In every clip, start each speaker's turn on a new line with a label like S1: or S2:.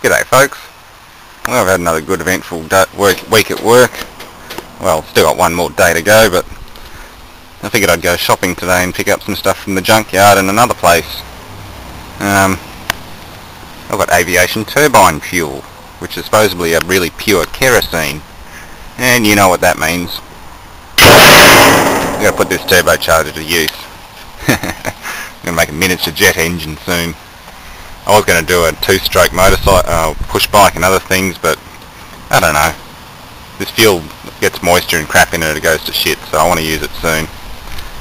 S1: G'day folks. Well, I've had another good eventful week at work. Well, still got one more day to go, but I figured I'd go shopping today and pick up some stuff from the junkyard in another place. I've got Aviation turbine fuel, which is supposedly a really pure kerosene, and you know what that means. I've got to put this turbocharger to use. I'm going to make a miniature jet engine soon. I was going to do a two-stroke motorcycle, push bike and other things, but I don't know. This fuel gets moisture and crap in it and it goes to shit, so I want to use it soon.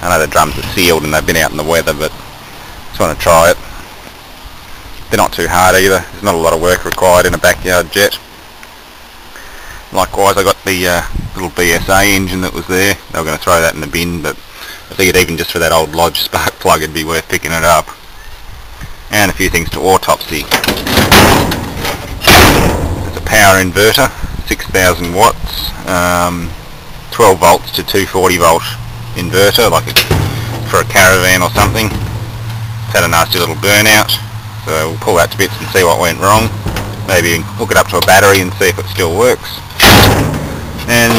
S1: I know the drums are sealed and they've been out in the weather, but I just want to try it. They're not too hard either. There's not a lot of work required in a backyard jet. Likewise, I got the little BSA engine that was there. They were going to throw that in the bin, but I figured even just for that old Lodge spark plug it'd be worth picking it up. And a few things to autopsy. It's a power inverter, 6,000 watts, 12 volts to 240 volt inverter, like for a caravan or something. It's had a nasty little burnout, so we'll pull that to bits and see what went wrong. Maybe hook it up to a battery and see if it still works. And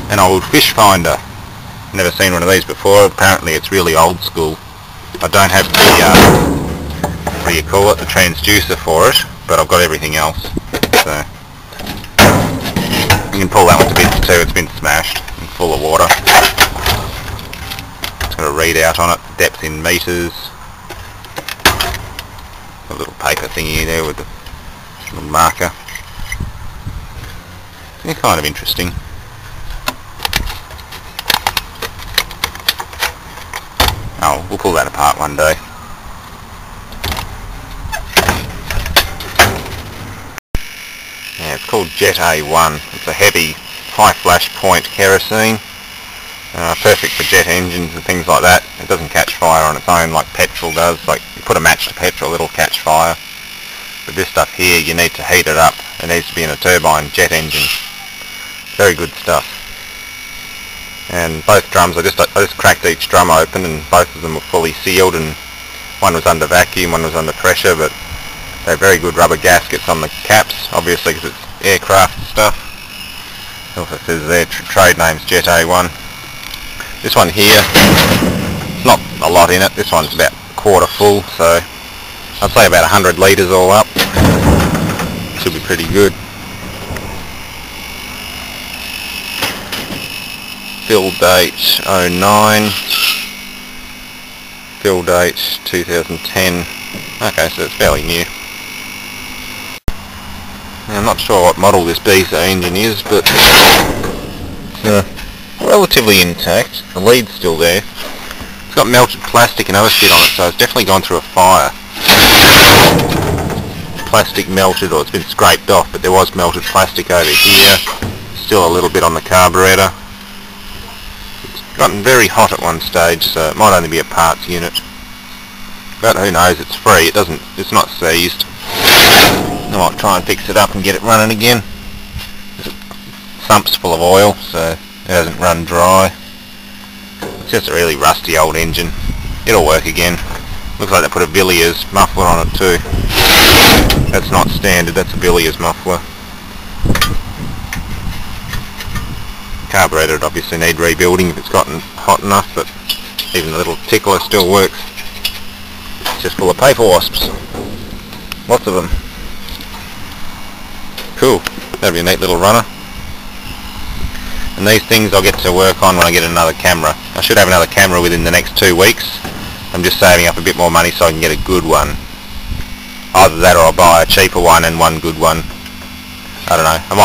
S1: an old fish finder. Never seen one of these before. Apparently it's really old school. I don't have the what do you call it, the transducer for it, but I've got everything else. So you can pull that one to bits too. It's been smashed and full of water. It's got a readout on it, depth in meters. A little paper thingy there with the little marker. Yeah, kind of interesting. Oh, we'll pull that apart one day. Yeah, it's called Jet A1. It's a heavy, high flash point kerosene. Perfect for jet engines and things like that. It doesn't catch fire on its own like petrol does. Like, you put a match to petrol, it'll catch fire. But this stuff here, you need to heat it up. It needs to be in a turbine jet engine. Very good stuff. And both drums, I just cracked each drum open and both of them were fully sealed, and one was under vacuum, one was under pressure, but they're very good rubber gaskets on the caps, obviously because it's aircraft stuff. It also says their trade name's Jet A1. This one here, not a lot in it. This one's about a quarter full, so I'd say about 100 litres all up. Should be pretty good. Fill date 09. Fill date 2010. Okay, so it's fairly new. I'm not sure what model this BSA engine is, but it's relatively intact. The lead's still there. It's got melted plastic and other shit on it, so it's definitely gone through a fire. Plastic melted, or it's been scraped off, but there was melted plastic over here. Still a little bit on the carburetor. It's gotten very hot at one stage, so it might only be a parts unit. But who knows, it's free, it's not seized. I might try and fix it up and get it running again. The sump's full of oil, so it hasn't run dry. It's just a really rusty old engine. It'll work again. Looks like they put a Villiers muffler on it too. That's not standard, that's a Villiers muffler. Carburetor would obviously need rebuilding if it's gotten hot enough, but even the little tickler still works. It's just full of paper wasps. Lots of them. Cool. That'll be a neat little runner. And these things I'll get to work on when I get another camera. I should have another camera within the next 2 weeks. I'm just saving up a bit more money so I can get a good one. Either that or I'll buy a cheaper one and one good one. I don't know. I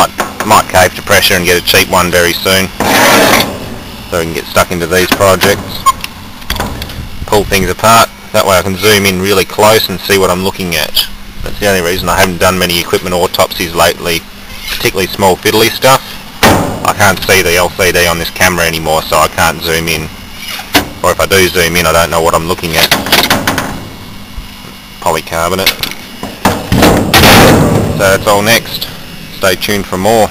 S1: might cave to pressure and get a cheap one very soon, so we can get stuck into these projects. Pull things apart. That way I can zoom in really close and see what I'm looking at. That's the only reason I haven't done many equipment autopsies lately, particularly small fiddly stuff. I can't see the LCD on this camera anymore, so I can't zoom in. Or if I do zoom in, I don't know what I'm looking at. Polycarbonate. So that's all next. Stay tuned for more.